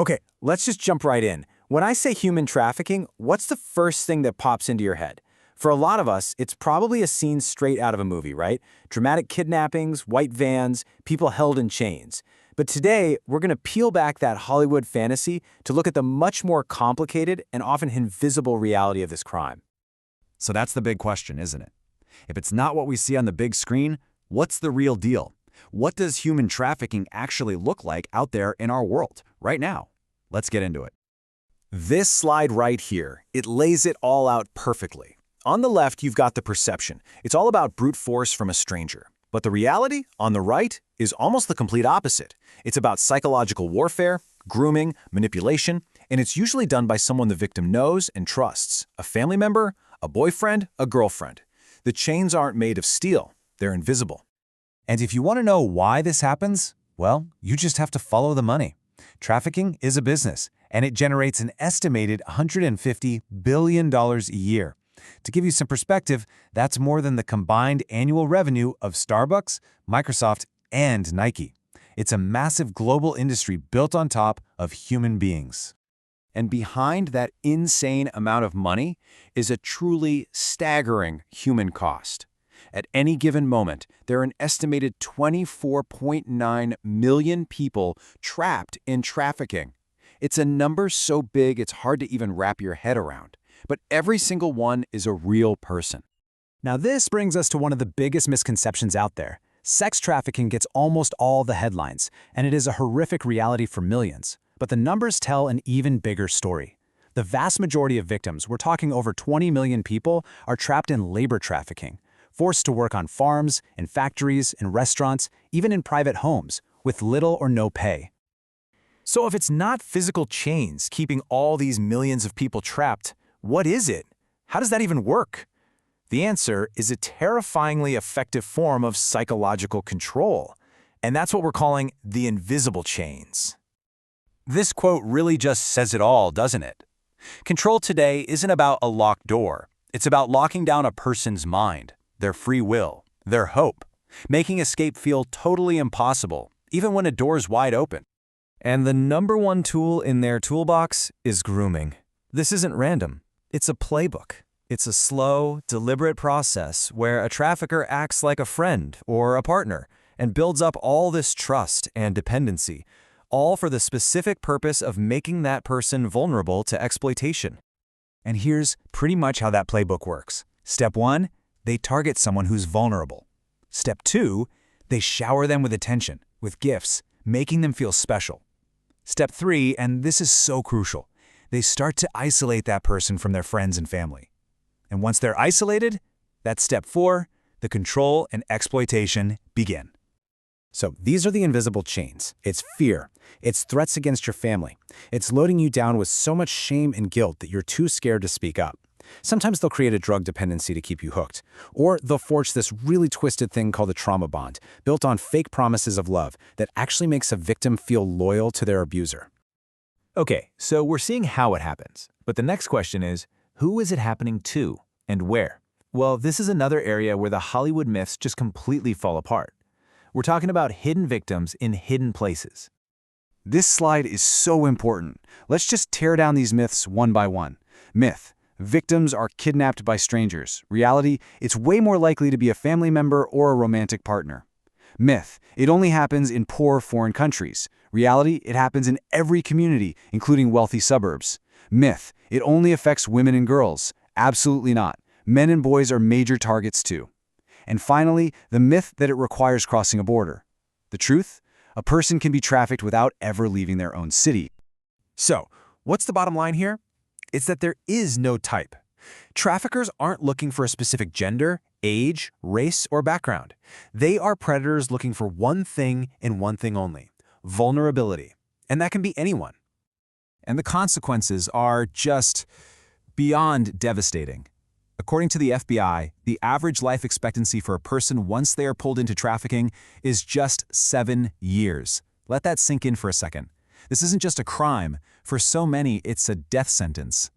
Okay, let's just jump right in. When I say human trafficking, what's the first thing that pops into your head? For a lot of us, it's probably a scene straight out of a movie, right? Dramatic kidnappings, white vans, people held in chains. But today, we're going to peel back that Hollywood fantasy to look at the much more complicated and often invisible reality of this crime. So that's the big question, isn't it? If it's not what we see on the big screen, what's the real deal? What does human trafficking actually look like out there in our world, right now? Let's get into it. This slide right here, it lays it all out perfectly. On the left, you've got the perception. It's all about brute force from a stranger. But the reality, on the right, is almost the complete opposite. It's about psychological warfare, grooming, manipulation, and it's usually done by someone the victim knows and trusts, a family member, a boyfriend, a girlfriend. The chains aren't made of steel. They're invisible. And if you want to know why this happens, well, you just have to follow the money. Trafficking is a business, and it generates an estimated $150 billion a year. To give you some perspective, that's more than the combined annual revenue of Starbucks, Microsoft, and Nike. It's a massive global industry built on top of human beings. And behind that insane amount of money is a truly staggering human cost. At any given moment, there are an estimated 24.9 million people trapped in trafficking. It's a number so big it's hard to even wrap your head around. But every single one is a real person. Now this brings us to one of the biggest misconceptions out there. Sex trafficking gets almost all the headlines, and it is a horrific reality for millions. But the numbers tell an even bigger story. The vast majority of victims, we're talking over 20 million people, are trapped in labor trafficking, forced to work on farms, in factories, in restaurants, even in private homes, with little or no pay. So if it's not physical chains keeping all these millions of people trapped, what is it? How does that even work? The answer is a terrifyingly effective form of psychological control. And that's what we're calling the invisible chains. This quote really just says it all, doesn't it? Control today isn't about a locked door. It's about locking down a person's mind, their free will, their hope, making escape feel totally impossible, even when a door's wide open. And the number one tool in their toolbox is grooming. This isn't random. It's a playbook. It's a slow, deliberate process where a trafficker acts like a friend or a partner and builds up all this trust and dependency, all for the specific purpose of making that person vulnerable to exploitation. And here's pretty much how that playbook works. Step 1, they target someone who's vulnerable. Step 2, they shower them with attention, with gifts, making them feel special. Step 3, and this is so crucial, they start to isolate that person from their friends and family. And once they're isolated, that's step 4, the control and exploitation begin. So these are the invisible chains. It's fear. It's threats against your family. It's loading you down with so much shame and guilt that you're too scared to speak up. Sometimes they'll create a drug dependency to keep you hooked. Or they'll forge this really twisted thing called a trauma bond, built on fake promises of love that actually makes a victim feel loyal to their abuser. Okay, so we're seeing how it happens. But the next question is, who is it happening to and where? Well, this is another area where the Hollywood myths just completely fall apart. We're talking about hidden victims in hidden places. This slide is so important. Let's just tear down these myths one by one. Myth: victims are kidnapped by strangers. Reality: it's way more likely to be a family member or a romantic partner. Myth: it only happens in poor foreign countries. Reality: it happens in every community, including wealthy suburbs. Myth: it only affects women and girls. Absolutely not. Men and boys are major targets too. And finally, the myth that it requires crossing a border. The truth? A person can be trafficked without ever leaving their own city. So, what's the bottom line here? It's that there is no type. Traffickers aren't looking for a specific gender, age, race, or background. They are predators looking for one thing and one thing only: vulnerability. And that can be anyone. And the consequences are just beyond devastating. According to the FBI, the average life expectancy for a person once they are pulled into trafficking is just 7 years. Let that sink in for a second. This isn't just a crime. For so many, it's a death sentence.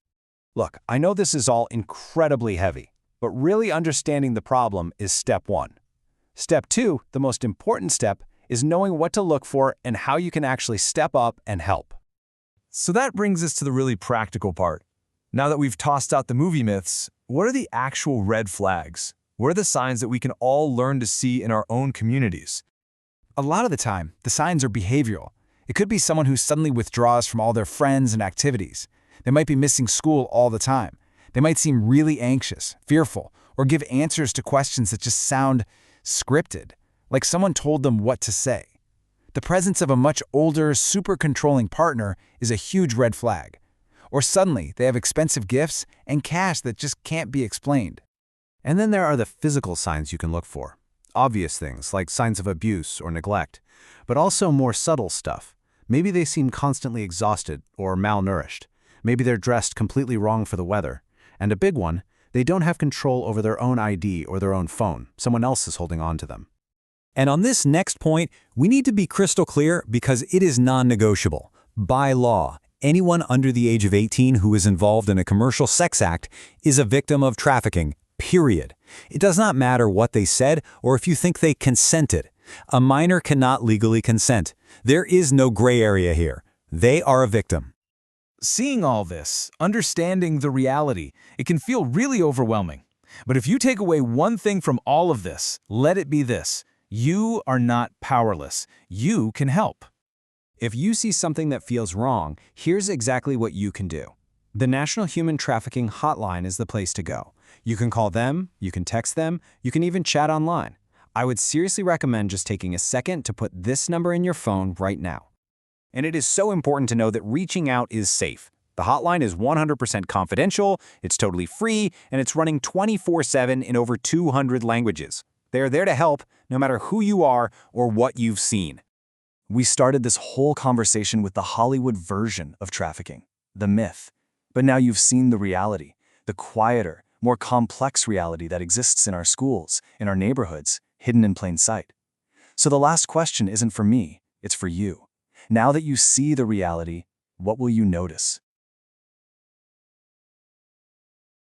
Look, I know this is all incredibly heavy, but really understanding the problem is step 1. Step 2, the most important step, is knowing what to look for and how you can actually step up and help. So that brings us to the really practical part. Now that we've tossed out the movie myths, what are the actual red flags? What are the signs that we can all learn to see in our own communities? A lot of the time, the signs are behavioral. It could be someone who suddenly withdraws from all their friends and activities. They might be missing school all the time. They might seem really anxious, fearful, or give answers to questions that just sound scripted, like someone told them what to say. The presence of a much older, super controlling partner is a huge red flag. Or suddenly, they have expensive gifts and cash that just can't be explained. And then there are the physical signs you can look for. Obvious things like signs of abuse or neglect, but also more subtle stuff. Maybe they seem constantly exhausted or malnourished. Maybe they're dressed completely wrong for the weather. And a big one, they don't have control over their own ID or their own phone. Someone else is holding on to them. And on this next point, we need to be crystal clear because it is non-negotiable. By law, anyone under the age of 18 who is involved in a commercial sex act is a victim of trafficking, period. It does not matter what they said or if you think they consented. A minor cannot legally consent. There is no gray area here. They are a victim. Seeing all this, understanding the reality, it can feel really overwhelming. But if you take away one thing from all of this, let it be this: you are not powerless. You can help. If you see something that feels wrong, here's exactly what you can do. The National Human Trafficking Hotline is the place to go. You can call them, you can text them, you can even chat online. I would seriously recommend just taking a second to put this number in your phone right now. And it is so important to know that reaching out is safe. The hotline is 100% confidential, it's totally free, and it's running 24/7 in over 200 languages. They are there to help, no matter who you are or what you've seen. We started this whole conversation with the Hollywood version of trafficking, the myth. But now you've seen the reality, the quieter, more complex reality that exists in our schools, in our neighborhoods, hidden in plain sight. So the last question isn't for me, it's for you. Now that you see the reality, what will you notice?